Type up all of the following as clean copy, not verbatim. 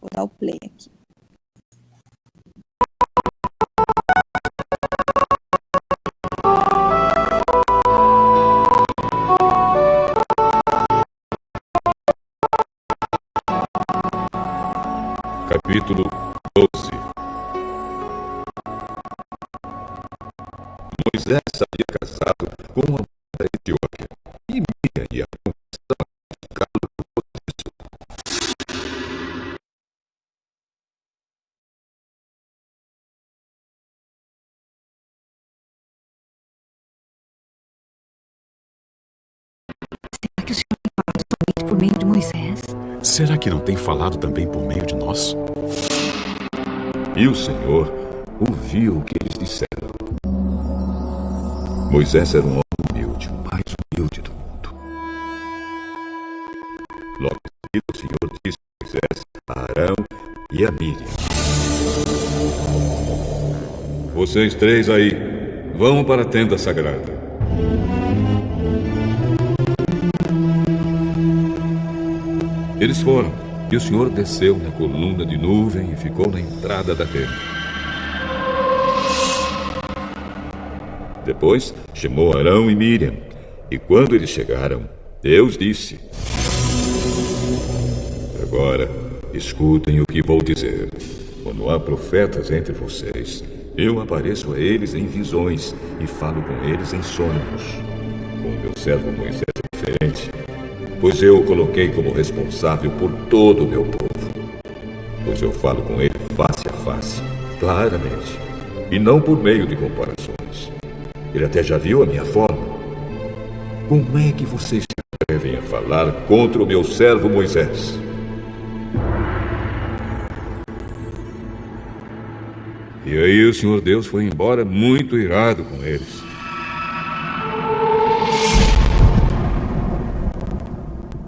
Vou dar o play aqui. Capítulo 12. Moisés havia casado com uma mulher etíope, e Miriam e Arão estavam criticá-lo por isso. Será que o Senhor tem falado somente por meio de Moisés? Será que não tem falado também por meio de nós? E o Senhor ouviu o que eles disseram. Moisés era um homem humilde, o mais humilde do mundo. Logo em seguida, o Senhor disse a Moisés, a Arão e a Miriam: Vocês três aí, vão para a tenda sagrada. Eles foram, e o Senhor desceu na coluna de nuvem e ficou na entrada da tenda. Depois chamou Arão e Miriam, e quando eles chegaram, Deus disse: Agora, escutem o que vou dizer. Quando há profetas entre vocês, eu apareço a eles em visões e falo com eles em sonhos. Com o meu servo Moisés é diferente, pois eu o coloquei como responsável por todo o meu povo. Pois eu falo com ele face a face, claramente, e não por meio de comparações. Ele até já viu a minha forma. Como é que vocês se atrevem a falar contra o meu servo Moisés? E aí o Senhor Deus foi embora muito irado com eles.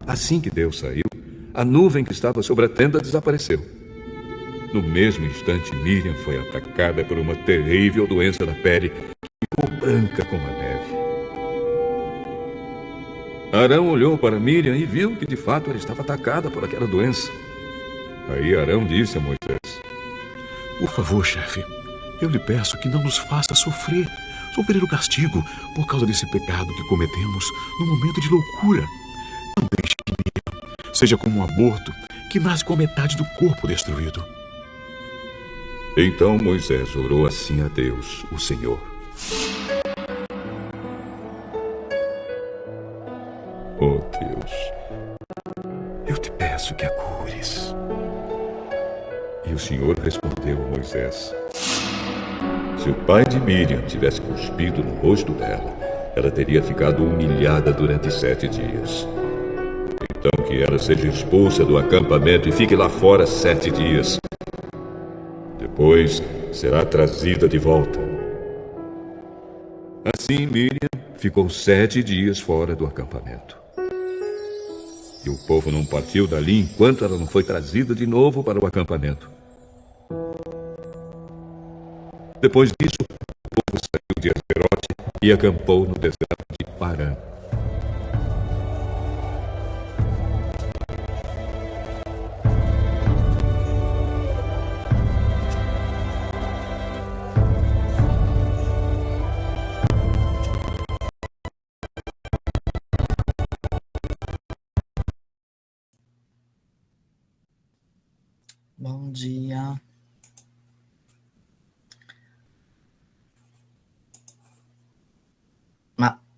Assim que Deus saiu, a nuvem que estava sobre a tenda desapareceu. No mesmo instante, Miriam foi atacada por uma terrível doença da pele que ficou branca como a neve. Arão olhou para Miriam e viu que de fato ela estava atacada por aquela doença. Aí Arão disse a Moisés: Por favor, chefe, eu lhe peço que não nos faça sofrer o castigo por causa desse pecado que cometemos no momento de loucura. Não deixe que Miriam seja como um aborto que nasce com a metade do corpo destruído. Então Moisés orou assim a Deus, o Senhor: Oh Deus, eu te peço que a cures. E o Senhor respondeu a Moisés: Se o pai de Miriam tivesse cuspido no rosto dela, ela teria ficado humilhada durante 7 dias. Então que ela seja expulsa do acampamento e fique lá fora 7 dias. Depois será trazida de volta. Assim Miriam ficou 7 dias fora do acampamento. E o povo não partiu dali enquanto ela não foi trazida de novo para o acampamento. Depois disso, o povo saiu de Azerote e acampou no deserto de Parã. Bom dia.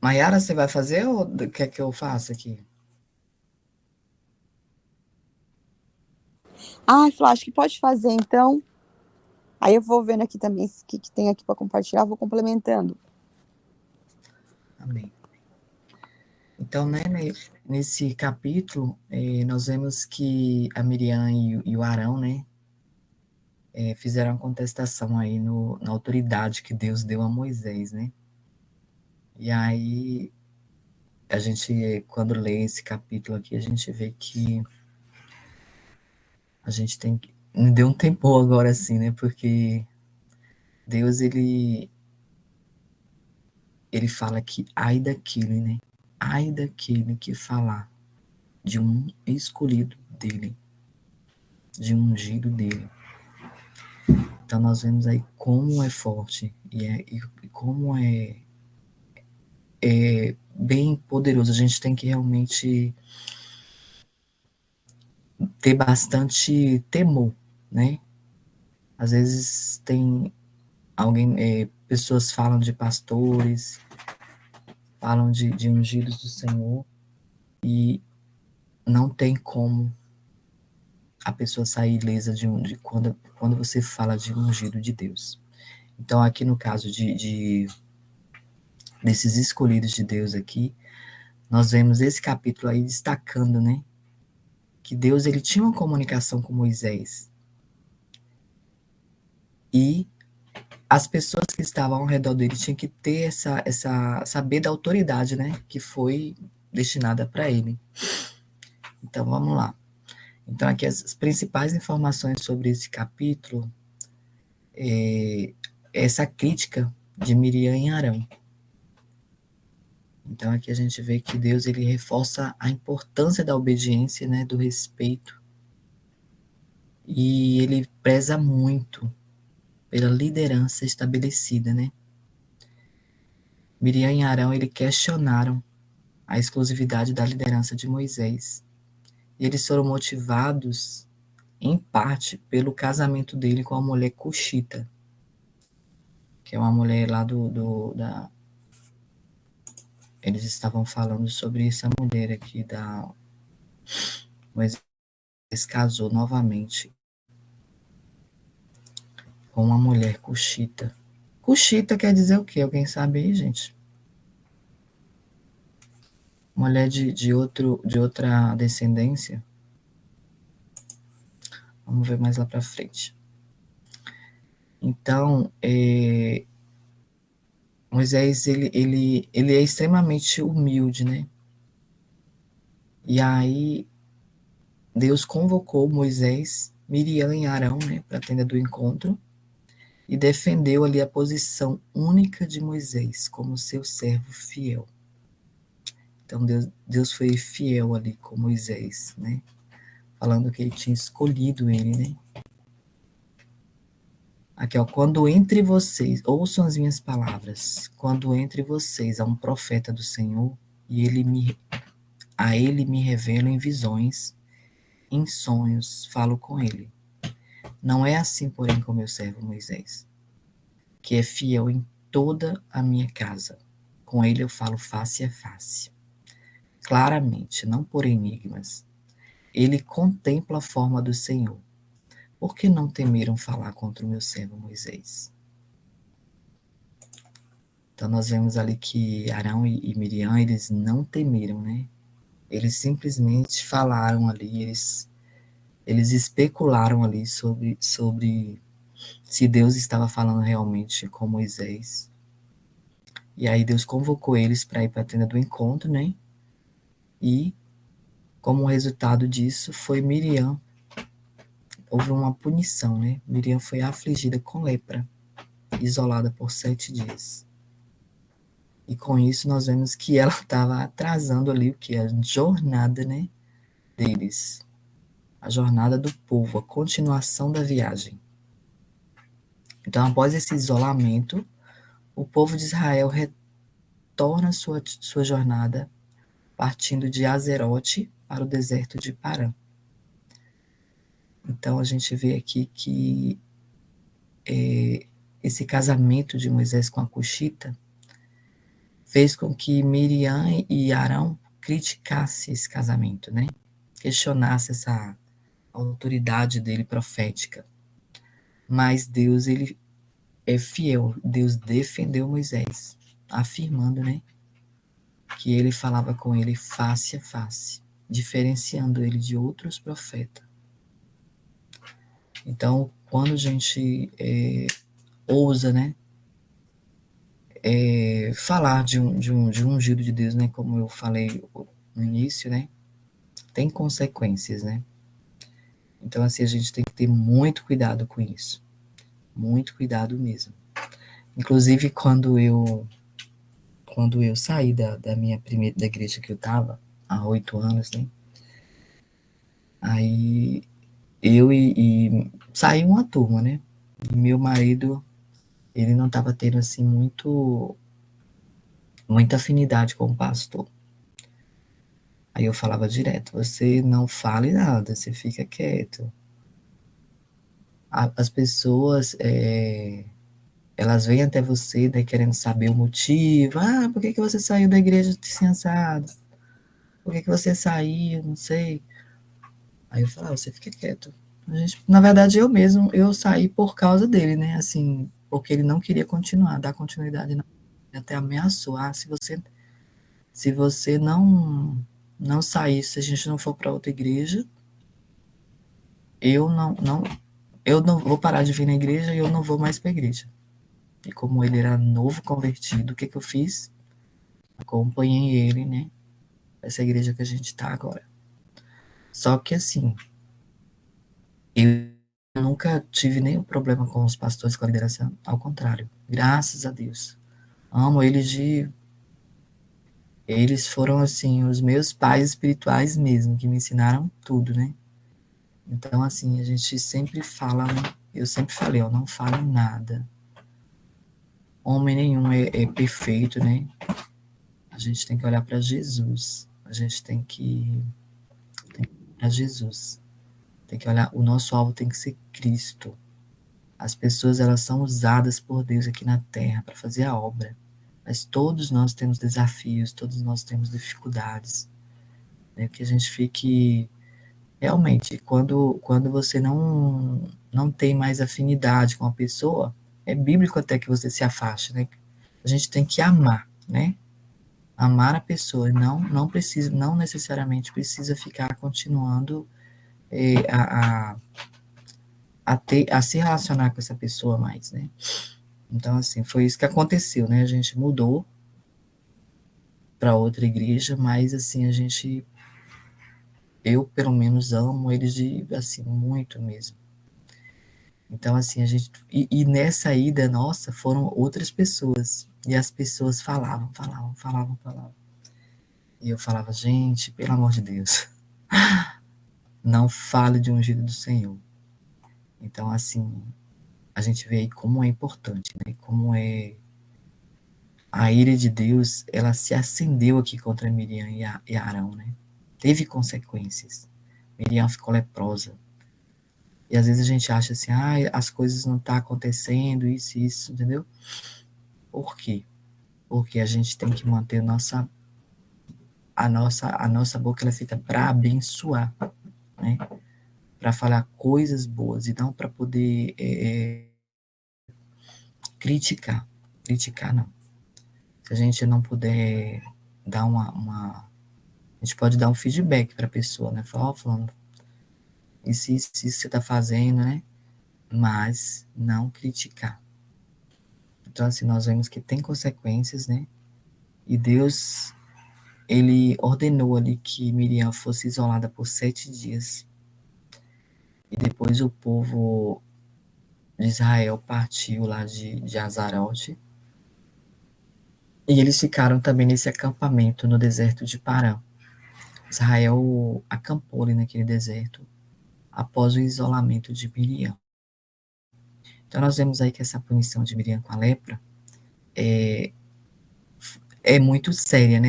Maiara, você vai fazer ou quer que eu faça aqui? Flá, acho que pode fazer, então. Aí eu vou vendo aqui também o que tem aqui para compartilhar, vou complementando. Amém. Então, né, nesse capítulo, nós vemos que a Miriam e o Arão, né, fizeram uma contestação aí na autoridade que Deus deu a Moisés, né? E aí, a gente, quando lê esse capítulo aqui, a gente vê que a gente tem que... Me deu um tempo agora, assim, né? Porque Deus, ele fala que ai daquele, né? Ai daquele que falar de um escolhido dele. de ungido dele. Então nós vemos aí como é forte e como é bem poderoso. A gente tem que realmente ter bastante temor, né? Às vezes tem pessoas falam de pastores, falam de ungidos do Senhor, e não tem como a pessoa sair ilesa quando você fala de ungido de Deus. Então, aqui no caso desses escolhidos de Deus aqui, nós vemos esse capítulo aí destacando, né, que Deus ele tinha uma comunicação com Moisés. E as pessoas que estavam ao redor dele tinham que ter saber da autoridade, né, que foi destinada para ele. Então, vamos lá. Então, aqui as principais informações sobre esse capítulo é essa crítica de Miriam e Arão. Então, aqui a gente vê que Deus ele reforça a importância da obediência, né, do respeito, e ele preza muito pela liderança estabelecida, né? Miriam e Arão ele questionaram a exclusividade da liderança de Moisés. E eles foram motivados, em parte, pelo casamento dele com a mulher cuxita, que é uma mulher lá Eles estavam falando sobre essa mulher aqui Moisés casou novamente com uma mulher cuxita. Cuxita quer dizer o quê? Alguém sabe aí, gente? Mulher de outra descendência? Vamos ver mais lá para frente. Então, Moisés, ele é extremamente humilde, né? E aí, Deus convocou Moisés, Miriam e Arão, né, para a tenda do encontro, e defendeu ali a posição única de Moisés como seu servo fiel. Então, Deus foi fiel ali com Moisés, né? Falando que ele tinha escolhido ele, né? Aqui, ó, quando entre vocês, ouçam as minhas palavras, quando entre vocês há um profeta do Senhor, e a ele me revelo em visões, em sonhos, falo com ele. Não é assim, porém, com meu servo Moisés, que é fiel em toda a minha casa. Com ele eu falo face a face, claramente, não por enigmas. Ele contempla a forma do Senhor. Por que não temeram falar contra o meu servo Moisés? Então nós vemos ali que Arão e Miriam, eles não temeram, né? Eles simplesmente falaram ali, eles especularam ali sobre se Deus estava falando realmente com Moisés. E aí Deus convocou eles para ir para a tenda do encontro, né? E como resultado disso foi Miriam. Houve uma punição, né? Miriam foi afligida com lepra, isolada por 7 dias. E com isso nós vemos que ela estava atrasando ali o que? A jornada, né, deles. A jornada do povo, a continuação da viagem. Então, após esse isolamento, o povo de Israel retorna sua jornada, partindo de Azerote para o deserto de Parã. Então, a gente vê aqui que esse casamento de Moisés com a cuxita fez com que Miriam e Arão criticassem esse casamento, né? Questionasse essa autoridade dele profética. Mas Deus, ele é fiel. Deus defendeu Moisés, afirmando, né, que ele falava com ele face a face, diferenciando ele de outros profetas. Então, quando a gente ousa, né, falar de um ungido de Deus, né, como eu falei no início, né, tem consequências, né? Então, assim, a gente tem que ter muito cuidado com isso. Muito cuidado mesmo. Inclusive, quando eu saí da minha primeira da igreja que eu estava, há 8 anos, né? Aí eu e saiu uma turma, né? E meu marido, ele não estava tendo, assim, muita afinidade com o pastor. Aí eu falava direto, você não fale nada, você fica quieto. As pessoas, elas vêm até você, né, querendo saber o motivo. Ah, por que que você saiu da igreja descansado? Por que que você saiu? Não sei. Aí eu falava, você fica quieto. Na verdade, eu saí por causa dele, né? Assim, porque ele não queria continuar, dar continuidade. Não. Ele até ameaçou. Ah, se você não sair, se a gente não for para outra igreja, eu não vou parar de vir na igreja e eu não vou mais para a igreja. E como ele era novo convertido, o que que eu fiz? Acompanhei ele, né? Essa igreja que a gente está agora. Só que assim, eu nunca tive nenhum problema com os pastores, com a liderança, ao contrário, graças a Deus. Amo eles eles foram assim os meus pais espirituais mesmo, que me ensinaram tudo, né? Então assim, a gente sempre fala, né? Eu sempre falei, ó, não fale nada. Homem nenhum é perfeito, né? A gente tem que olhar para Jesus. A gente tem que para Jesus. Tem que olhar, o nosso alvo tem que ser Cristo. As pessoas, elas são usadas por Deus aqui na terra para fazer a obra. Mas todos nós temos desafios, todos nós temos dificuldades. Né? Que a gente fique... Realmente, quando você não tem mais afinidade com a pessoa, é bíblico até que você se afaste, né? A gente tem que amar, né? Amar a pessoa, não necessariamente precisa ficar continuando a se relacionar com essa pessoa mais, né? Então, assim, foi isso que aconteceu, né? A gente mudou para outra igreja, mas, assim, eu, pelo menos, amo eles assim, muito mesmo. Então, assim, e nessa ida nossa, foram outras pessoas, e as pessoas falavam. E eu falava, gente, pelo amor de Deus, não fale de ungido do Senhor. Então, assim, a gente vê aí como é importante, né? Como a ira de Deus, ela se acendeu aqui contra Miriam e Arão, né? Teve consequências. Miriam ficou leprosa. E às vezes a gente acha assim, as coisas não estão acontecendo, isso, entendeu? Por quê? Porque a gente tem que manter a nossa boca, ela fica para abençoar, né? Para falar coisas boas e não para poder criticar. Criticar, não. Se a gente não puder dar a gente pode dar um feedback para a pessoa, né? Falar, falando, isso você está fazendo, né? Mas não criticar. Então, assim, nós vemos que tem consequências, né? E Deus, ele ordenou ali que Miriam fosse isolada por 7 dias. E depois o povo de Israel partiu lá de Azarote. E eles ficaram também nesse acampamento no deserto de Parã. Israel acampou ali naquele deserto após o isolamento de Miriam. Então nós vemos aí que essa punição de Miriam com a lepra é muito séria, né?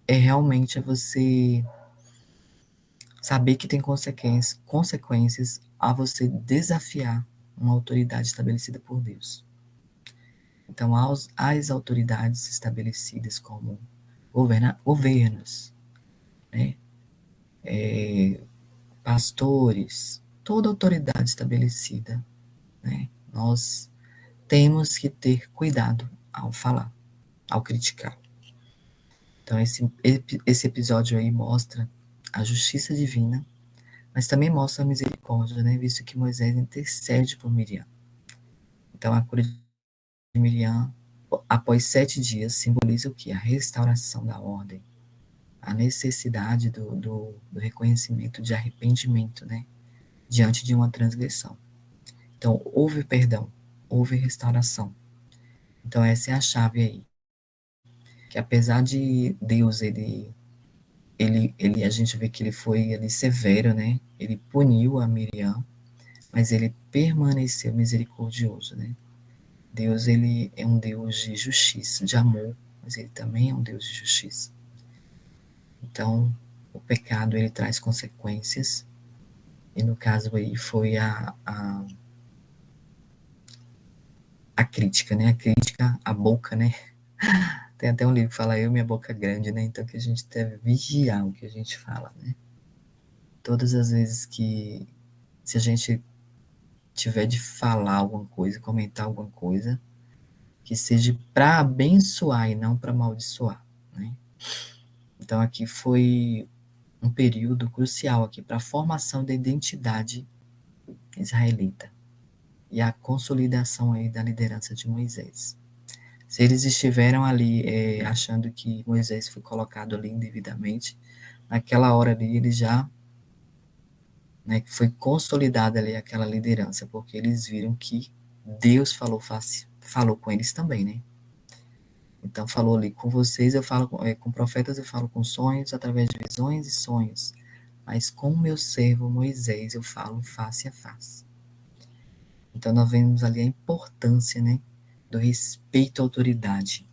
Realmente você saber que tem consequências a você desafiar uma autoridade estabelecida por Deus. Então, as autoridades estabelecidas como governos, né? Pastores, toda autoridade estabelecida, né? Nós temos que ter cuidado ao falar, ao criticar. Então, esse episódio aí mostra a justiça divina, mas também mostra a misericórdia, né? Visto que Moisés intercede por Miriam. Então, a cura de Miriam, após 7 dias, simboliza o quê? A restauração da ordem, a necessidade do reconhecimento de arrependimento, né? Diante de uma transgressão. Então, houve perdão, houve restauração. Então, essa é a chave aí. Que apesar de Deus, ele a gente vê que ele foi ali severo, né? Ele puniu a Miriam, mas ele permaneceu misericordioso, né? Deus, ele é um Deus de justiça, de amor, mas ele também é um Deus de justiça. Então, o pecado, ele traz consequências, e no caso aí foi a crítica, né? A crítica à boca, né? Tem até um livro que fala eu, minha boca grande, né? Então, que a gente deve vigiar o que a gente fala, né? Todas as vezes que, se a gente tiver de falar alguma coisa, comentar alguma coisa, que seja para abençoar e não para amaldiçoar, né? Então, aqui foi um período crucial aqui para a formação da identidade israelita e a consolidação aí da liderança de Moisés. Se eles estiveram ali achando que Moisés foi colocado ali indevidamente, naquela hora ali ele já, né, foi consolidada ali aquela liderança, porque eles viram que Deus falou com eles também, né? Então falou ali com vocês, eu falo com profetas, eu falo com sonhos, através de visões e sonhos, mas com o meu servo Moisés eu falo face a face. Então nós vemos ali a importância, né, do respeito à autoridade,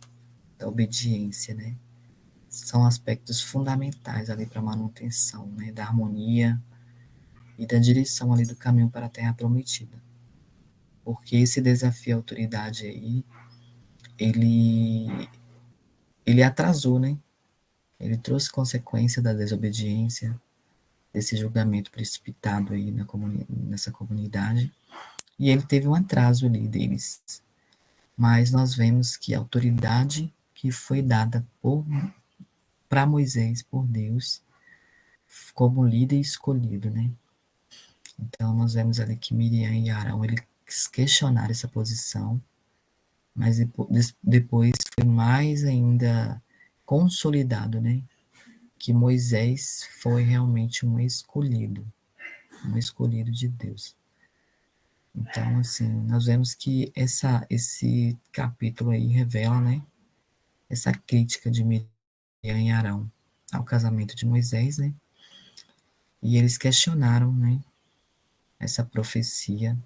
da obediência, né? São aspectos fundamentais ali para a manutenção, né, da harmonia e da direção ali do caminho para a terra prometida. Porque esse desafio à autoridade aí, ele atrasou, né? Ele trouxe consequência da desobediência, desse julgamento precipitado aí nessa comunidade, e ele teve um atraso ali deles. Mas nós vemos que a autoridade que foi dada para Moisés, por Deus, como líder escolhido, né? Então, nós vemos ali que Miriam e Arão, eles questionaram essa posição, mas depois foi mais ainda consolidado, né? Que Moisés foi realmente um escolhido de Deus. Então, assim, nós vemos que esse capítulo aí revela, né? Essa crítica de Miriam e Arão ao casamento de Moisés, né? E eles questionaram, né? Essa profecia.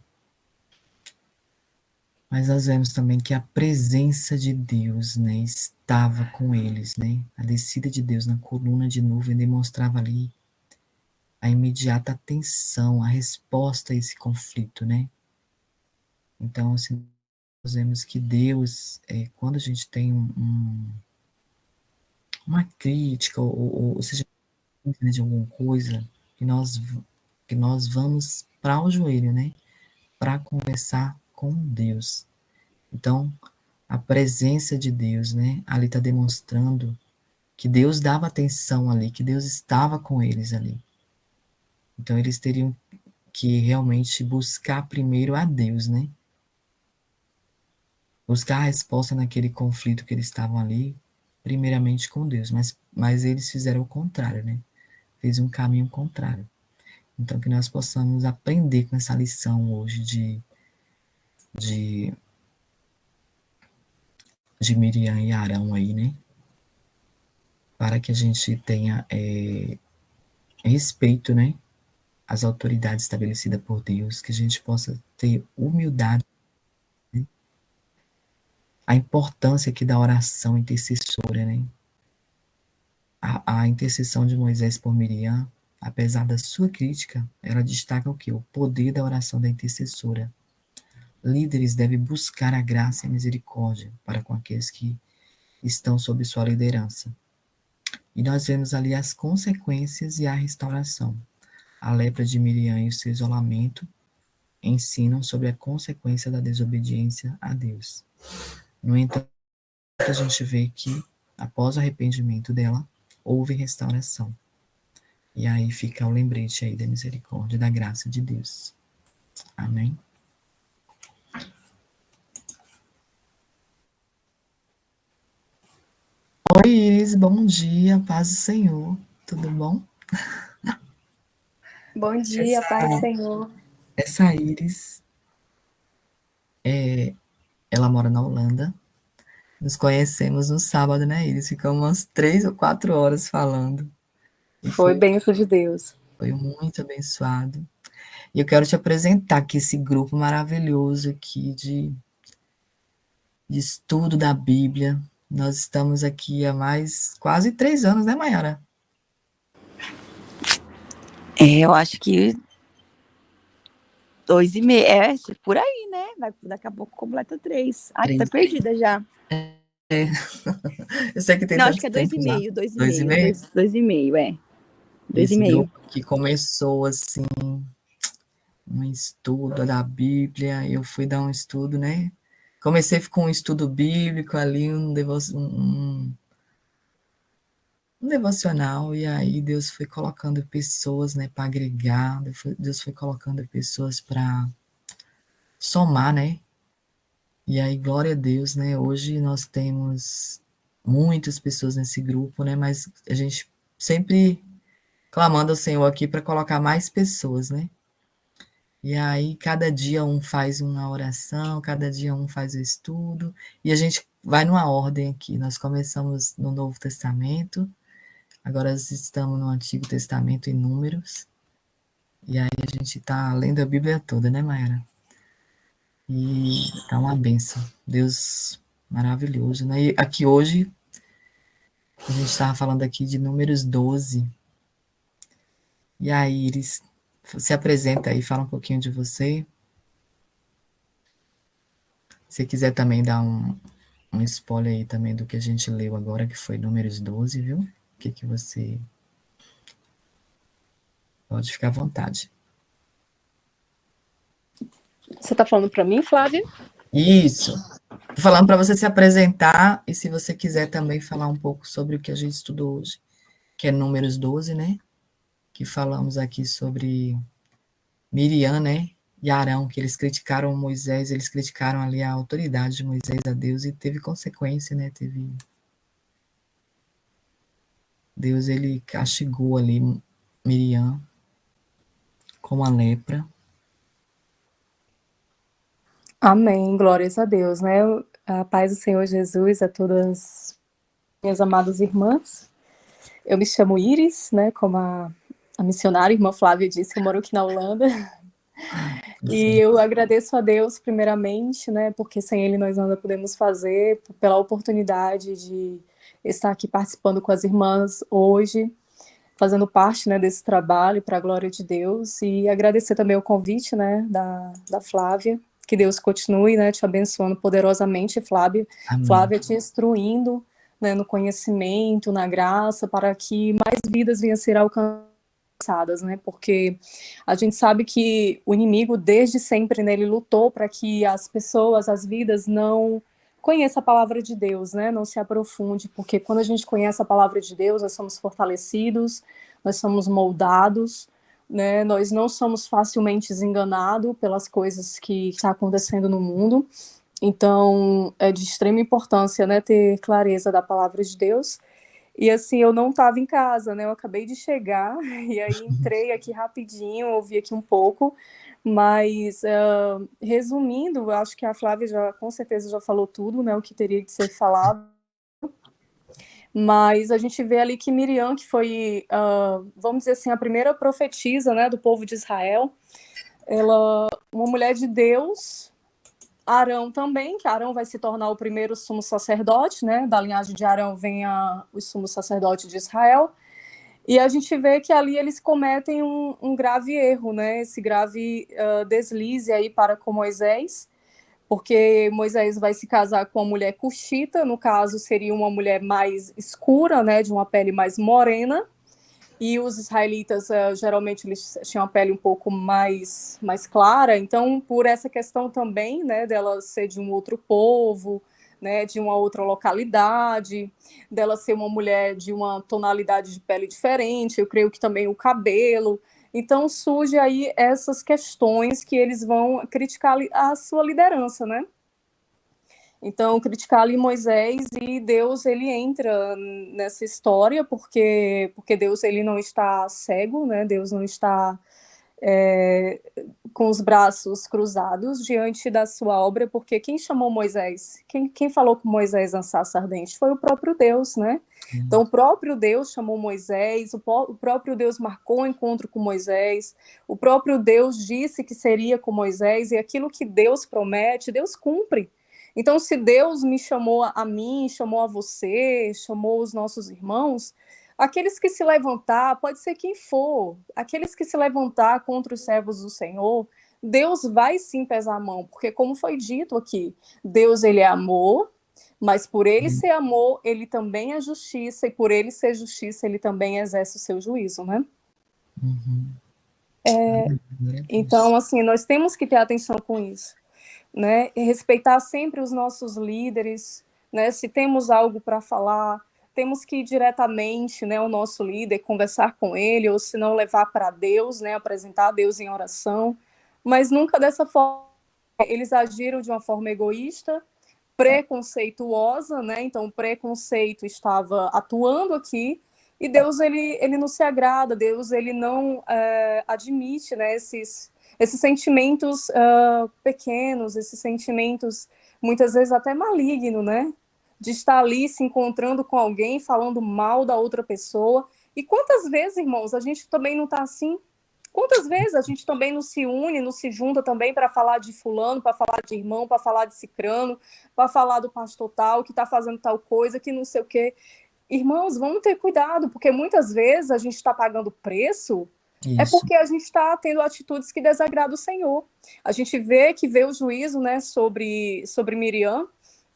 Mas nós vemos também que a presença de Deus, né, estava com eles, né? A descida de Deus na coluna de nuvem demonstrava ali a imediata atenção, a resposta a esse conflito, né? Então, assim, nós vemos que Deus, quando a gente tem uma crítica, ou seja, de alguma coisa, que nós vamos para o joelho, né? Para conversar com Deus. Então, a presença de Deus, né? Ali está demonstrando que Deus dava atenção ali, que Deus estava com eles ali. Então, eles teriam que realmente buscar primeiro a Deus, né? Buscar a resposta naquele conflito que eles estavam ali, primeiramente com Deus. Mas eles fizeram o contrário, né? Fez um caminho contrário. Então, que nós possamos aprender com essa lição hoje de Miriam e Arão aí, né? Para que a gente tenha respeito, né? Às autoridades estabelecidas por Deus, que a gente possa ter humildade, né? A importância aqui da oração intercessora, né? A intercessão de Moisés por Miriam, apesar da sua crítica, ela destaca o quê? O poder da oração da intercessora. Líderes devem buscar a graça e a misericórdia para com aqueles que estão sob sua liderança. E nós vemos ali as consequências e a restauração. A lepra de Miriam e o seu isolamento ensinam sobre a consequência da desobediência a Deus. No entanto, a gente vê que, após o arrependimento dela, houve restauração. E aí fica o lembrete aí da misericórdia e da graça de Deus. Amém? Oi, Iris, bom dia, paz do Senhor. Tudo bom? Bom dia, paz do Senhor. Essa Iris, ela mora na Holanda. Nos conhecemos no sábado, né, Iris? Ficamos umas 3 ou 4 horas falando. E Foi bênção de Deus. foi muito abençoado. E eu quero te apresentar aqui esse grupo maravilhoso aqui de estudo da Bíblia. Nós estamos aqui há mais quase 3 anos, né, Mayara? Eu acho que 2,5. Por aí, né? Daqui a pouco completa 3. Ai, tô 3. perdida já. Eu sei que tem Não, acho tanto que é tempo já. 2,5, 2,5, 2,5? 2,5, é. Esse 2,5. grupo que começou assim, um estudo da Bíblia, eu fui dar um estudo, né? Comecei com um estudo bíblico ali, um devocional, e aí Deus foi colocando pessoas, né, para agregar, Deus foi colocando pessoas para somar, né? E aí, glória a Deus, né? Hoje nós temos muitas pessoas nesse grupo, né? Mas a gente sempre clamando ao Senhor aqui para colocar mais pessoas, né? E aí, cada dia um faz uma oração, cada dia um faz o estudo, e a gente vai numa ordem aqui. Nós começamos no Novo Testamento, agora estamos no Antigo Testamento em Números, e aí a gente está lendo a Bíblia toda, né, Mayara? E tá uma benção. Deus maravilhoso, né? E aqui hoje, a gente estava falando aqui de Números 12. E aí, Iris, se apresenta aí, fala um pouquinho de você. Se quiser também dar um spoiler aí também do que a gente leu agora, que foi Números 12, viu? O que você... Pode ficar à vontade. Você está falando para mim, Flávia? Isso. Tô falando para você se apresentar e se você quiser também falar um pouco sobre o que a gente estudou hoje, que é Números 12, né? Que falamos aqui sobre Miriam, né? E Arão, que eles criticaram Moisés, eles criticaram ali a autoridade de Moisés a Deus e teve consequência, né? Deus, ele castigou ali Miriam com a lepra. Amém, glórias a Deus, né? A paz do Senhor Jesus a todas minhas amadas irmãs. Eu me chamo Iris, né? Como a missionária, a irmã Flávia disse, eu moro aqui na Holanda. E eu agradeço a Deus, primeiramente, né? Porque sem Ele nós nada podemos fazer, pela oportunidade de estar aqui participando com as irmãs hoje, fazendo parte, né, desse trabalho para a glória de Deus, e agradecer também o convite, né, da Flávia, que Deus continue, né, te abençoando poderosamente, Flávia, Amém. te instruindo, né, no conhecimento, na graça, para que mais vidas venham a ser alcançadas, né, porque a gente sabe que o inimigo desde sempre, né, ele lutou para que as pessoas, as vidas não conheça a palavra de Deus, né? Não se aprofunde, porque quando a gente conhece a palavra de Deus, nós somos fortalecidos, nós somos moldados, né? Nós não somos facilmente enganados pelas coisas que está acontecendo no mundo. Então, é de extrema importância, né, ter clareza da palavra de Deus. E assim, eu não estava em casa, né? Eu acabei de chegar e aí entrei aqui rapidinho, ouvi aqui um pouco, mas resumindo, eu acho que a Flávia já com certeza já falou tudo, né? O que teria que ser falado. Mas a gente vê ali que Miriam, que foi, vamos dizer assim, a primeira profetisa, né, do povo de Israel, ela, uma mulher de Deus. Arão também, que Arão vai se tornar o primeiro sumo sacerdote, né? Da linhagem de Arão vem o sumo sacerdote de Israel. E a gente vê que ali eles cometem um grave erro, né? Esse grave deslize aí para com Moisés, porque Moisés vai se casar com uma mulher cuxita, no caso seria uma mulher mais escura, né? De uma pele mais morena. E os israelitas, geralmente, eles tinham a pele um pouco mais clara, então, por essa questão também, né, dela ser de um outro povo, né, de uma outra localidade, dela ser uma mulher de uma tonalidade de pele diferente, eu creio que também o cabelo. Então, surge aí essas questões que eles vão criticar a sua liderança, né? Então, criticar ali Moisés, e Deus, ele entra nessa história, porque Deus, ele não está cego, né? Deus não está com os braços cruzados diante da sua obra, porque quem chamou Moisés, quem falou com Moisés na sarça ardente foi o próprio Deus, né? Então, o próprio Deus chamou Moisés, o próprio Deus marcou o encontro com Moisés, o próprio Deus disse que seria com Moisés, e aquilo que Deus promete, Deus cumpre. Então, se Deus me chamou a mim, chamou a você, chamou os nossos irmãos, aqueles que se levantar, pode ser quem for, aqueles que se levantar contra os servos do Senhor, Deus vai sim pesar a mão, porque como foi dito aqui, Deus ele é amor, mas por ele ser amor, ele também é justiça, e por ele ser justiça, ele também exerce o seu juízo, né? Uhum. Então, assim, nós temos que ter atenção com isso, né? E respeitar sempre os nossos líderes, né? Se temos algo para falar, temos que ir diretamente, né, ao nosso líder, conversar com ele, ou se não levar para Deus, né, apresentar a Deus em oração, mas nunca dessa forma. Eles agiram de uma forma egoísta, preconceituosa, né? Então o preconceito estava atuando aqui, e Deus ele não se agrada, Deus ele não admite, né, esses sentimentos pequenos, esses sentimentos muitas vezes até malignos, né? De estar ali se encontrando com alguém, falando mal da outra pessoa. E quantas vezes, irmãos, a gente também não está assim? Quantas vezes a gente também não se une, não se junta também para falar de fulano, para falar de irmão, para falar de cicrano, para falar do pastor tal, que está fazendo tal coisa, que não sei o quê. Irmãos, vamos ter cuidado, porque muitas vezes a gente está pagando preço, é porque a gente está tendo atitudes que desagradam o Senhor. A gente vê que veio o juízo, né, sobre Miriam,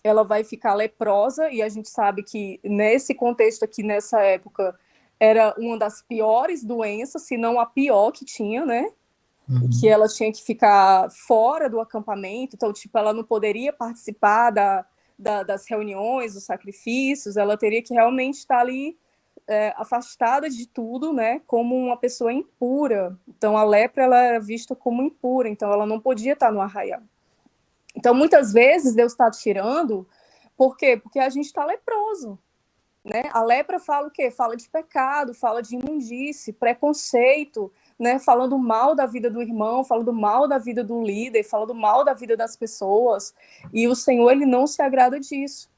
ela vai ficar leprosa, e a gente sabe que nesse contexto aqui, nessa época, era uma das piores doenças, se não a pior que tinha, né? Que ela tinha que ficar fora do acampamento, então, tipo, ela não poderia participar das reuniões, dos sacrifícios, ela teria que realmente estar ali afastada de tudo, né? Como uma pessoa impura. Então, a lepra, ela era vista como impura, então ela não podia estar no arraial. Então, muitas vezes, Deus está tirando, por quê? Porque a gente está leproso, né? A lepra fala o quê? Fala de pecado, fala de imundície, preconceito, né? Falando mal da vida do irmão, falando mal da vida do líder, falando mal da vida das pessoas, e o Senhor, ele não se agrada disso.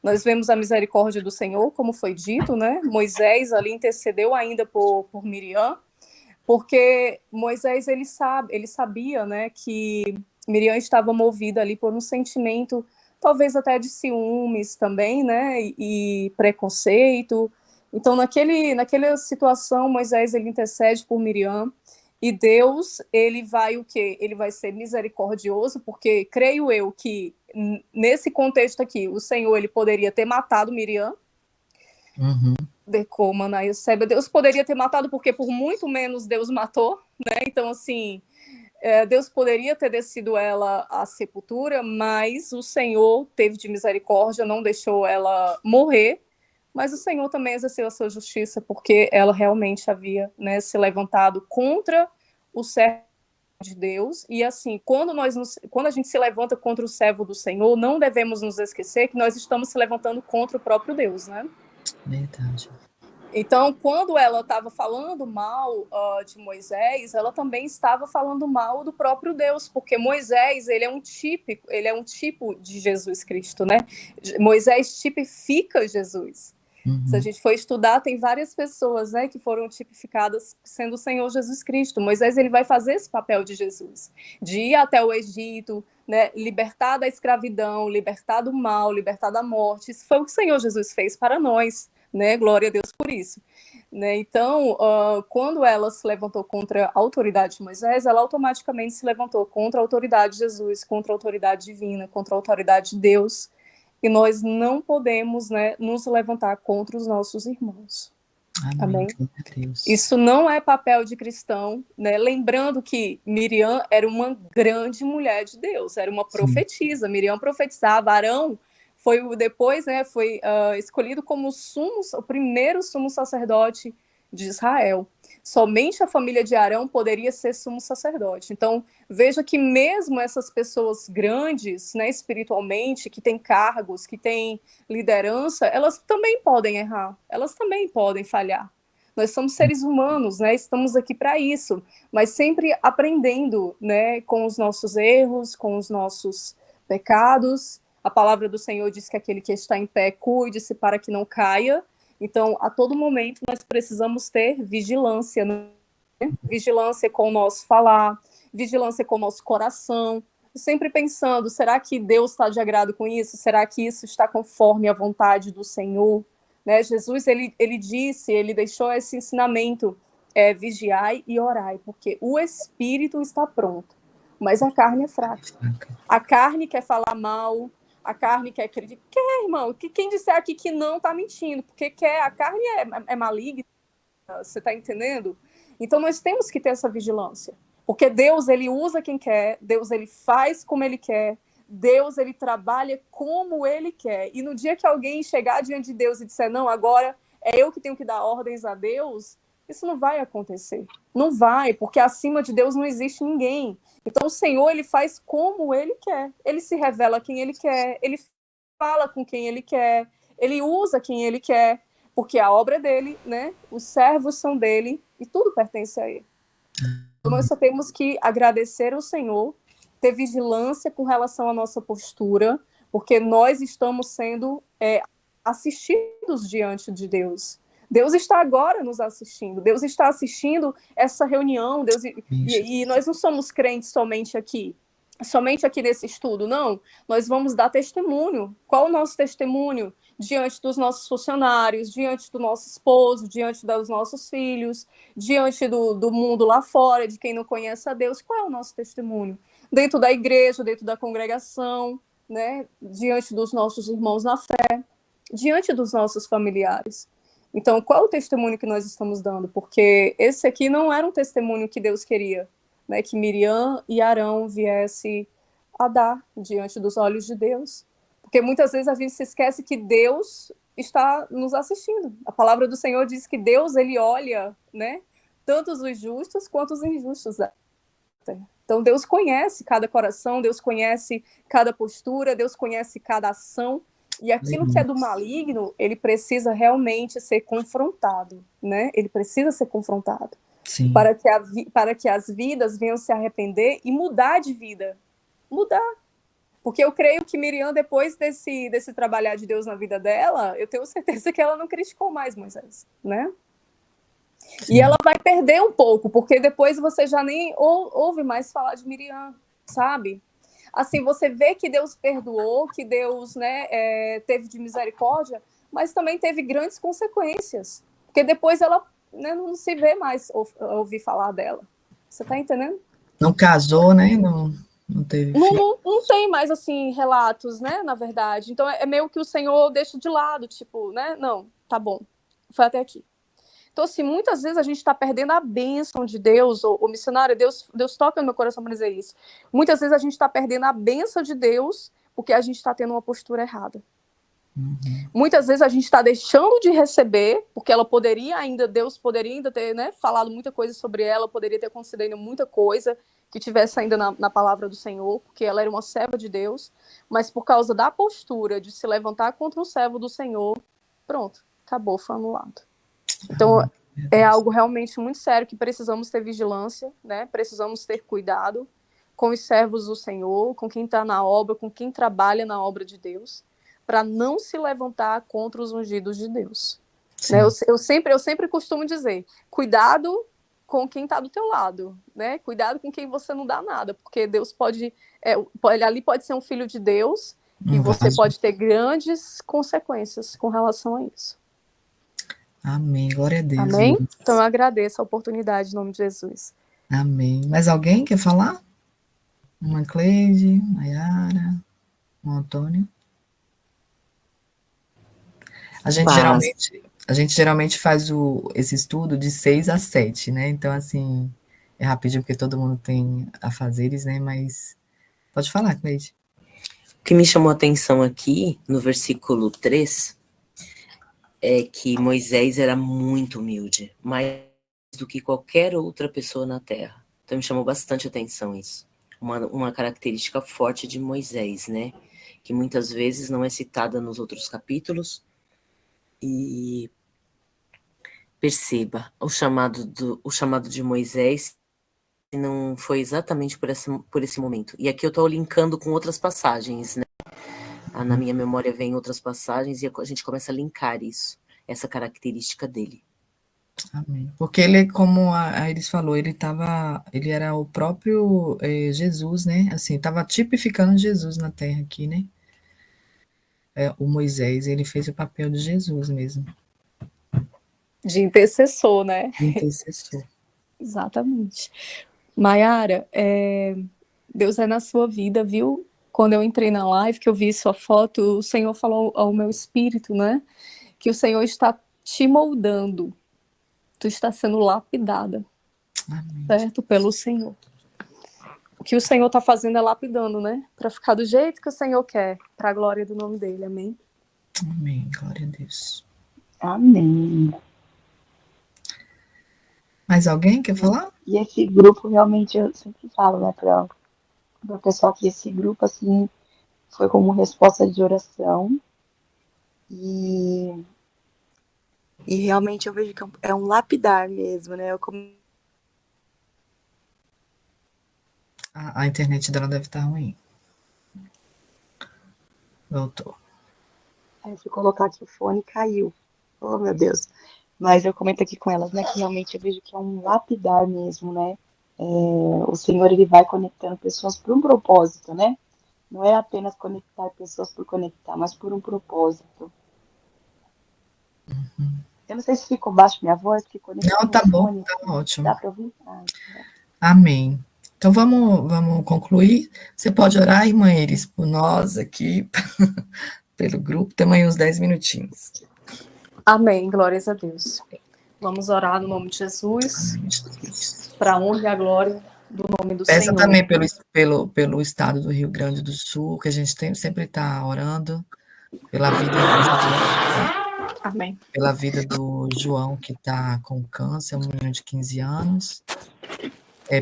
Nós vemos a misericórdia do Senhor, como foi dito, né? Moisés ali intercedeu ainda por Miriam, porque Moisés, ele sabia, né, que Miriam estava movida ali por um sentimento, talvez até de ciúmes também, né, e preconceito. Então, naquela situação, Moisés, ele intercede por Miriam, e Deus, ele vai o quê? Ele vai ser misericordioso, porque creio eu que, nesse contexto aqui, o Senhor, ele poderia ter matado Miriam, Deus poderia ter matado, porque por muito menos Deus matou, né? Então, assim, Deus poderia ter descido ela à sepultura, mas o Senhor teve de misericórdia, não deixou ela morrer, mas o Senhor também exerceu a sua justiça, porque ela realmente havia, né, se levantado contra o servo de Deus. E assim, quando a gente se levanta contra o servo do Senhor, não devemos nos esquecer que nós estamos se levantando contra o próprio Deus, né? Verdade. Então, quando ela estava falando mal de Moisés, ela também estava falando mal do próprio Deus, porque Moisés, ele é um tipo de Jesus Cristo, né? Moisés tipifica Jesus. Se a gente for estudar, tem várias pessoas, né, que foram tipificadas sendo o Senhor Jesus Cristo. Moisés, ele vai fazer esse papel de Jesus, de ir até o Egito, né, libertar da escravidão, libertar do mal, libertar da morte. Isso foi o que o Senhor Jesus fez para nós, né? Glória a Deus por isso, né? Então, quando ela se levantou contra a autoridade de Moisés, ela automaticamente se levantou contra a autoridade de Jesus, contra a autoridade divina, contra a autoridade de Deus. E nós não podemos, né, nos levantar contra os nossos irmãos. Amém? Isso não é papel de cristão, né? Lembrando que Miriam era uma grande mulher de Deus, era uma profetisa. Sim. Miriam profetizava. Arão foi depois, né, foi escolhido como o primeiro sumo sacerdote de Israel. Somente a família de Arão poderia ser sumo sacerdote. Então, veja que mesmo essas pessoas grandes, né, espiritualmente, que têm cargos, que têm liderança, elas também podem errar, elas também podem falhar. Nós somos seres humanos, né? Estamos aqui para isso, mas sempre aprendendo, né? Com os nossos erros, com os nossos pecados. A palavra do Senhor diz que aquele que está em pé, cuide-se para que não caia. Então, a todo momento, nós precisamos ter vigilância, né? Vigilância com o nosso falar, vigilância com o nosso coração, sempre pensando, será que Deus está de agrado com isso? Será que isso está conforme a vontade do Senhor? Né? Jesus, ele disse, ele deixou esse ensinamento, vigiai e orai, porque o espírito está pronto, mas a carne é fraca. A carne quer falar mal, a carne quer acreditar. Quer, irmão? Quem disser aqui que não está mentindo, porque quer, a carne é maligna, você está entendendo? Então, nós temos que ter essa vigilância. Porque Deus, ele usa quem quer, Deus, ele faz como ele quer, Deus, ele trabalha como ele quer. E no dia que alguém chegar diante de Deus e disser, não, agora é eu que tenho que dar ordens a Deus, isso não vai acontecer. Não vai, porque acima de Deus não existe ninguém. Então, o Senhor, ele faz como ele quer. Ele se revela a quem ele quer, ele fala com quem ele quer, ele usa quem ele quer, porque a obra é dele, né? Os servos são dele e tudo pertence a ele. Então, nós só temos que agradecer ao Senhor, ter vigilância com relação à nossa postura, porque nós estamos sendo assistidos diante de Deus. Deus está agora nos assistindo, Deus está assistindo essa reunião, e nós não somos crentes somente aqui nesse estudo, não. Nós vamos dar testemunho. Qual o nosso testemunho? Diante dos nossos funcionários, diante do nosso esposo, diante dos nossos filhos, diante do mundo lá fora, de quem não conhece a Deus. Qual é o nosso testemunho? Dentro da igreja, dentro da congregação, né? Diante dos nossos irmãos na fé, diante dos nossos familiares. Então, qual é o testemunho que nós estamos dando? Porque esse aqui não era um testemunho que Deus queria, né? Que Miriam e Arão viessem a dar diante dos olhos de Deus. Porque muitas vezes a gente se esquece que Deus está nos assistindo. A palavra do Senhor diz que Deus, ele olha, né, tanto os justos quanto os injustos. Então Deus conhece cada coração, Deus conhece cada postura, Deus conhece cada ação. E aquilo que é do maligno, ele precisa realmente ser confrontado, né? Ele precisa ser confrontado. Sim. Para que as vidas venham se arrepender e mudar de vida. Mudar. Porque eu creio que Miriam, depois desse trabalhar de Deus na vida dela, eu tenho certeza que ela não criticou mais Moisés, né? Sim. E ela vai perder um pouco, porque depois você já nem ouve mais falar de Miriam, sabe? Assim, você vê que Deus perdoou, que Deus, né, teve de misericórdia, mas também teve grandes consequências. Porque depois ela, né, não se vê mais ouvir falar dela. Você tá entendendo? Não casou, né? Não teve filho. Não tem mais, assim, relatos, né, na verdade. Então, é meio que o Senhor deixa de lado, tipo, né, não, tá bom, foi até aqui. Então, assim, muitas vezes a gente está perdendo a bênção de Deus, ou missionário, Deus toca no meu coração para dizer isso. Muitas vezes a gente está perdendo a bênção de Deus porque a gente está tendo uma postura errada. Uhum. Muitas vezes a gente está deixando de receber, porque Deus poderia ainda ter, né, falado muita coisa sobre ela, poderia ter concedido muita coisa que tivesse ainda na palavra do Senhor, porque ela era uma serva de Deus, mas por causa da postura de se levantar contra um servo do Senhor, pronto, acabou, foi anulado. Então, é algo realmente muito sério que precisamos ter vigilância, né? Precisamos ter cuidado com os servos do Senhor, com quem está na obra, com quem trabalha na obra de Deus, para não se levantar contra os ungidos de Deus. Né? Eu sempre costumo dizer, cuidado com quem está do teu lado, né? Cuidado com quem você não dá nada, porque Deus ali pode ser um filho de Deus e você pode ter grandes consequências com relação a isso. Amém, glória a Deus. Amém? Então eu agradeço a oportunidade em nome de Jesus. Amém. Mais alguém quer falar? Uma Cleide, Maiara, um Antônio? A gente geralmente faz esse estudo de 6 a 7, né? Então, assim, é rapidinho porque todo mundo tem afazeres, né? Mas pode falar, Cleide. O que me chamou a atenção aqui, no versículo 3, é que Moisés era muito humilde, mais do que qualquer outra pessoa na terra. Então me chamou bastante atenção isso. Uma característica forte de Moisés, né? Que muitas vezes não é citada nos outros capítulos. E Perceba, o chamado de Moisés não foi exatamente por esse momento. E aqui eu estou linkando com outras passagens, né? Na minha memória vem outras passagens e a gente começa a linkar isso, essa característica dele. Amém. Porque ele, como a Iris falou, ele era o próprio Jesus, né? Assim, estava tipificando Jesus na Terra aqui, né? O Moisés, ele fez o papel de Jesus mesmo. De intercessor, né? De intercessor. Exatamente. Maiara, Deus é na sua vida, viu? Quando eu entrei na live, que eu vi sua foto, o Senhor falou ao meu espírito, né? Que o Senhor está te moldando. Tu está sendo lapidada. Amém. Certo? Pelo Senhor. O que o Senhor está fazendo é lapidando, né? Para ficar do jeito que o Senhor quer, para a glória do nome dele. Amém? Amém. Glória a Deus. Amém. Mais alguém quer falar? E esse grupo, realmente, eu sempre falo, né, para o pessoal que esse grupo, assim, foi como resposta de oração. E realmente eu vejo que é um lapidar mesmo, né? A internet dela deve estar ruim. Voltou. Eu fui colocar aqui o fone e caiu. Oh, meu Deus. Mas eu comento aqui com elas, né, que realmente eu vejo que é um lapidar mesmo, né? O Senhor, ele vai conectando pessoas por um propósito, né? Não é apenas conectar pessoas por conectar, mas por um propósito. Eu não sei se ficou baixo minha voz, porque conectou. Não, tá bom, tá ótimo. Dá para ouvir? Amém. Então vamos concluir. Você pode orar, irmã Iris, por nós aqui, pelo grupo. Temos aí uns 10 minutinhos. Amém, glórias a Deus. Vamos orar no nome de Jesus, para a honra e a glória do nome do Peça Senhor. também pelo estado do Rio Grande do Sul, que a gente sempre está orando, pela vida do João. Amém. Pela vida do João, que está com câncer, um menino de 15 anos.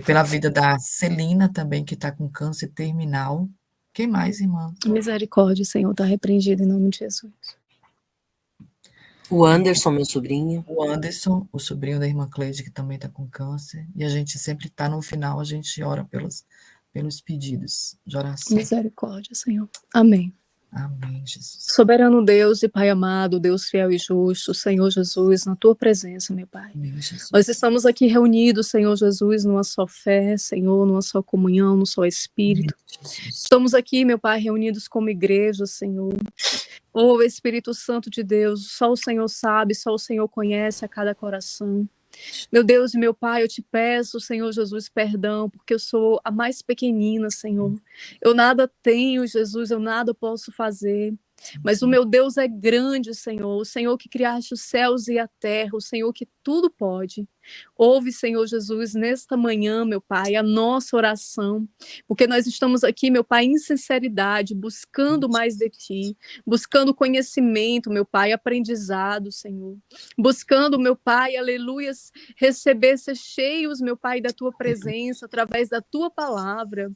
Pela vida da Celina também, que está com câncer terminal. Quem mais, irmã? Misericórdia, Senhor, está repreendido em nome de Jesus. O Anderson, meu sobrinho. O Anderson, o sobrinho da irmã Cleide, que também está com câncer. E a gente sempre está no final, a gente ora pelos pedidos de oração. Misericórdia, Senhor. Amém. Amém, Jesus. Soberano Deus e Pai amado, Deus fiel e justo, Senhor Jesus, na Tua presença, meu Pai. Amém, Jesus. Nós estamos aqui reunidos, Senhor Jesus, numa só fé, Senhor, numa só comunhão, num só Espírito. Amém, estamos aqui, meu Pai, reunidos como igreja, Senhor. Oh, Espírito Santo de Deus, só o Senhor sabe, só o Senhor conhece a cada coração. Meu Deus e meu Pai, eu te peço, Senhor Jesus, perdão, porque eu sou a mais pequenina, Senhor. Eu nada tenho, Jesus, eu nada posso fazer. Mas o meu Deus é grande, Senhor, o Senhor que criaste os céus e a terra, o Senhor que tudo pode. Ouve, Senhor Jesus, nesta manhã, meu Pai, a nossa oração, porque nós estamos aqui, meu Pai, em sinceridade, buscando mais de Ti, buscando conhecimento, meu Pai, aprendizado, Senhor, buscando, meu Pai, aleluias, receber, ser cheios, meu Pai, da Tua presença, através da Tua palavra.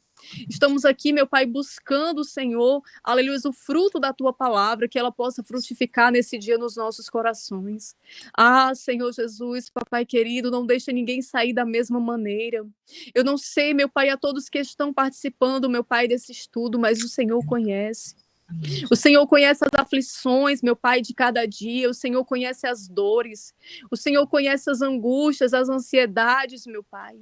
Estamos aqui, meu Pai, buscando, Senhor, aleluia, o fruto da Tua palavra, que ela possa frutificar nesse dia nos nossos corações. Ah, Senhor Jesus, Papai querido, não deixa ninguém sair da mesma maneira. Eu não sei, meu Pai, a todos que estão participando, meu Pai, desse estudo, mas o Senhor conhece. O Senhor conhece as aflições, meu Pai, de cada dia. O Senhor conhece as dores. O Senhor conhece as angústias, as ansiedades, meu Pai.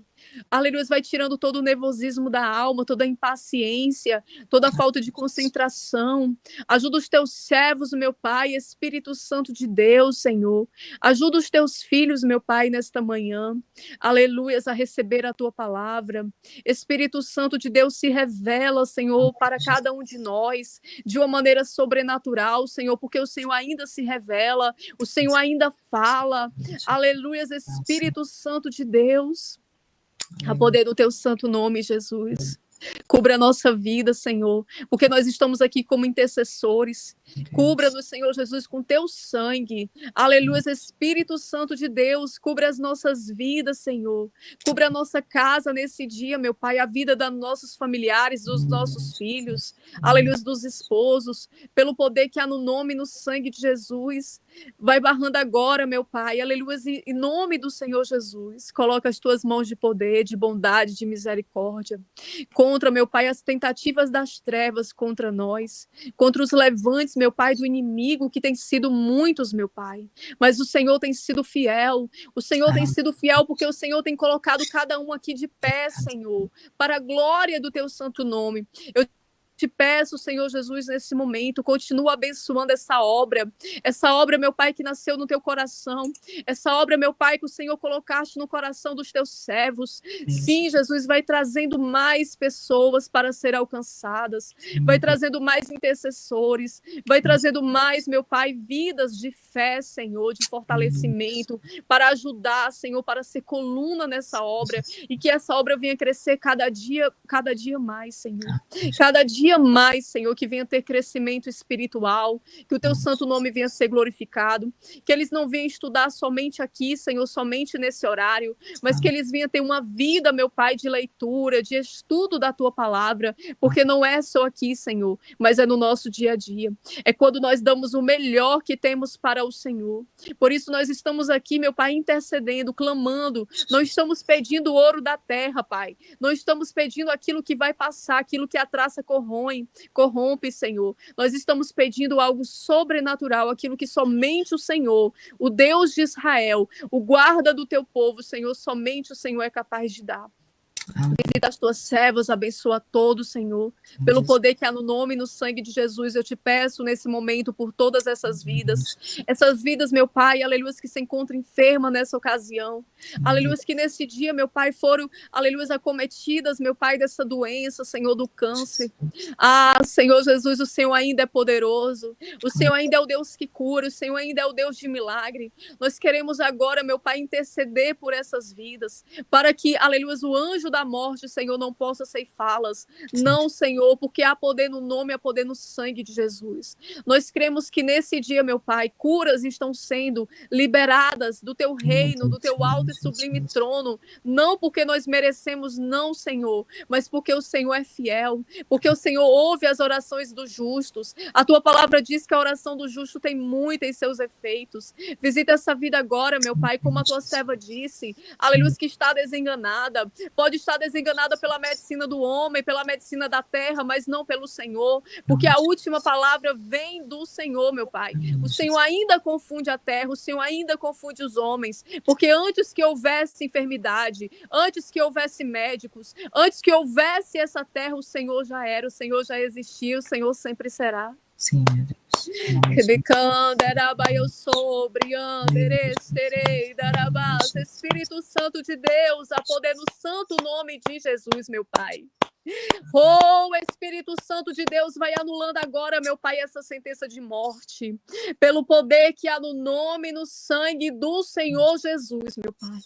Aleluia, vai tirando todo o nervosismo da alma, toda a impaciência, toda a falta de concentração. Ajuda os teus servos, meu Pai, Espírito Santo de Deus, Senhor. Ajuda os teus filhos, meu Pai, nesta manhã. Aleluia, a receber a tua palavra. Espírito Santo de Deus, se revela, Senhor, para cada um de nós, de uma maneira sobrenatural, Senhor, porque o Senhor ainda se revela, o Senhor ainda fala. Aleluia, Espírito Santo de Deus. A poder do teu santo nome, Jesus. Cubra a nossa vida, Senhor, porque nós estamos aqui como intercessores. Cubra-nos, Senhor Jesus, com teu sangue. Aleluia, Espírito Santo de Deus, cubra as nossas vidas, Senhor. Cubra a nossa casa nesse dia, meu Pai, a vida dos nossos familiares, dos nossos filhos, aleluia, dos esposos, pelo poder que há no nome e no sangue de Jesus. Vai barrando agora, meu Pai, aleluia, em nome do Senhor Jesus. Coloca as tuas mãos de poder, de bondade, de misericórdia. Contra, meu Pai, as tentativas das trevas contra nós, contra os levantes, meu Pai, do inimigo, que tem sido muitos, meu Pai, mas o Senhor tem sido fiel, o Senhor tem sido fiel porque o Senhor tem colocado cada um aqui de pé, Senhor, para a glória do teu santo nome. Eu te peço, Senhor Jesus, nesse momento, continua abençoando essa obra, meu Pai, que nasceu no teu coração, essa obra, meu Pai, que o Senhor colocaste no coração dos teus servos. Sim, Jesus, vai trazendo mais pessoas para serem alcançadas, vai trazendo mais intercessores, vai trazendo mais, meu Pai, vidas de fé, Senhor, de fortalecimento, para ajudar, Senhor, para ser coluna nessa obra, e que essa obra venha crescer cada dia mais, Senhor. Cada dia mais, Senhor, que venha ter crescimento espiritual, que o teu santo nome venha ser glorificado, que eles não venham estudar somente aqui, Senhor, somente nesse horário, mas que eles venham ter uma vida, meu Pai, de leitura, de estudo da tua palavra, porque não é só aqui, Senhor, mas é no nosso dia a dia. É quando nós damos o melhor que temos para o Senhor. Por isso nós estamos aqui, meu Pai, intercedendo, clamando. Não estamos pedindo ouro da terra, Pai. Não estamos pedindo aquilo que vai passar, aquilo que a traça corrompe, Senhor. Nós estamos pedindo algo sobrenatural, aquilo que somente o Senhor, o Deus de Israel, o guarda do teu povo, Senhor, somente o Senhor é capaz de dar. Visita as tuas servas, abençoa todos, Senhor, pelo poder que há no nome e no sangue de Jesus. Eu te peço nesse momento por todas essas vidas, meu Pai, aleluia, que se encontram enfermas nessa ocasião, aleluia, que nesse dia, meu Pai, foram, aleluia, acometidas, meu Pai, dessa doença, Senhor, do câncer. Senhor Jesus, o Senhor ainda é poderoso, o Senhor ainda é o Deus que cura, o Senhor ainda é o Deus de milagre. Nós queremos agora, meu Pai, interceder por essas vidas, para que, aleluia, o anjo da morte, Senhor, não possa ceifá-las. Não, Senhor, porque há poder no nome, há poder no sangue de Jesus. Nós cremos que nesse dia, meu Pai, curas estão sendo liberadas do teu reino, do teu alto e sublime trono, não porque nós merecemos, não, Senhor, mas porque o Senhor é fiel, porque o Senhor ouve as orações dos justos. A tua palavra diz que a oração do justo tem muito em seus efeitos. Visita essa vida agora, meu Pai, como a tua serva disse, aleluia, que está desenganada, pode estar desenganada pela medicina do homem, pela medicina da terra, mas não pelo Senhor, porque a última palavra vem do Senhor, meu Pai. O Senhor ainda confunde a terra, o Senhor ainda confunde os homens, porque antes que houvesse enfermidade, antes que houvesse médicos, antes que houvesse essa terra, o Senhor já era, o Senhor já existia, o Senhor sempre será. Sim, meu Deus. Espírito Santo de Deus, a poder no santo nome de Jesus, meu Pai. Oh, Espírito Santo de Deus, vai anulando agora, meu Pai, essa sentença de morte, pelo poder que há no nome e no sangue do Senhor Jesus, meu Pai.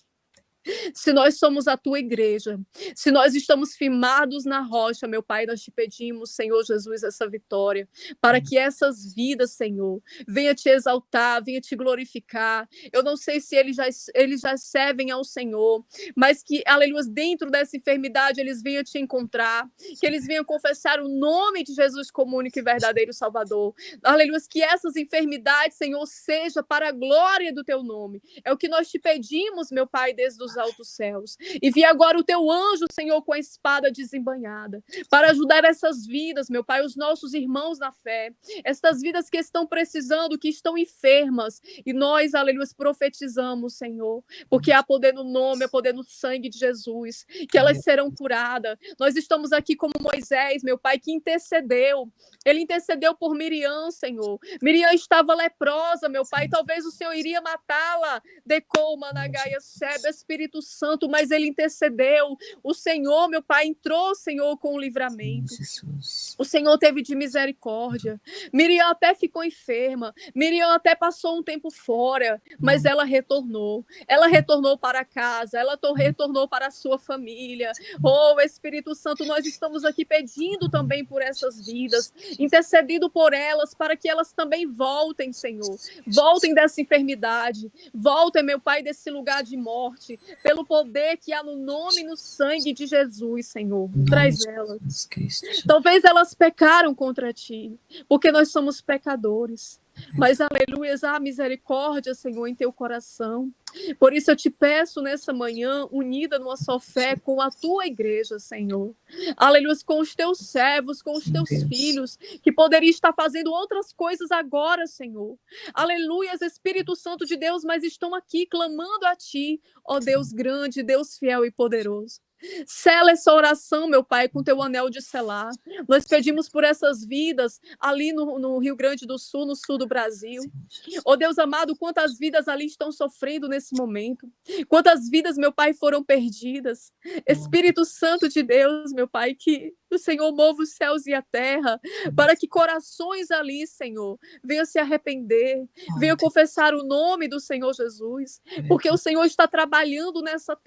Se nós somos a tua igreja, se nós estamos firmados na rocha, meu Pai, nós te pedimos, Senhor Jesus, essa vitória, para que essas vidas, Senhor, venha te exaltar, venha te glorificar. Eu não sei se eles já servem ao Senhor, mas que, aleluia, dentro dessa enfermidade eles venham te encontrar, que eles venham confessar o nome de Jesus como único e verdadeiro Salvador. Aleluia, que essas enfermidades, Senhor, seja para a glória do teu nome. É o que nós te pedimos, meu Pai, desde os altos céus. E vi agora o teu anjo, Senhor, com a espada desembainhada, para ajudar essas vidas, meu Pai, os nossos irmãos na fé, estas vidas que estão precisando, que estão enfermas, e nós, aleluia, profetizamos, Senhor, porque há poder no nome, há poder no sangue de Jesus, que elas serão curadas. Nós estamos aqui como Moisés, meu Pai, que intercedeu. Ele intercedeu por Miriam, Senhor. Miriam estava leprosa, meu Pai, talvez o Senhor iria matá-la. Decou, Managaia, Sebe, Espírito Espírito Santo, mas ele intercedeu. O Senhor, meu Pai, entrou, Senhor, com o livramento. Jesus. O Senhor teve de misericórdia. Miriam até ficou enferma. Miriam até passou um tempo fora, mas ela retornou. Ela retornou para casa. Ela retornou para a sua família. Oh, Espírito Santo, nós estamos aqui pedindo também por essas vidas, intercedido por elas, para que elas também voltem, Senhor. Voltem dessa enfermidade. Voltem, meu Pai, desse lugar de morte, pelo poder que há no nome e no sangue de Jesus, Senhor. Traz elas. Jesus Cristo. Talvez elas pecaram contra ti, porque nós somos pecadores. Mas, aleluia, há misericórdia, Senhor, em teu coração. Por isso eu te peço nessa manhã, unida numa só fé com a tua igreja, Senhor. Aleluia, com os teus servos, com os teus filhos, que poderiam estar fazendo outras coisas agora, Senhor. Aleluia, Espírito Santo de Deus, mas estão aqui clamando a ti, ó Deus grande, Deus fiel e poderoso. Sela essa oração, meu Pai, com teu anel de selar. Nós pedimos por essas vidas ali no Rio Grande do Sul, no sul do Brasil. Oh Deus amado, quantas vidas ali estão sofrendo nesse momento. Quantas vidas, meu Pai, foram perdidas. Espírito Santo de Deus, meu Pai, que o Senhor mova os céus e a terra, para que corações ali, Senhor, venham se arrepender, venham confessar o nome do Senhor Jesus, porque o Senhor está trabalhando nessa terra.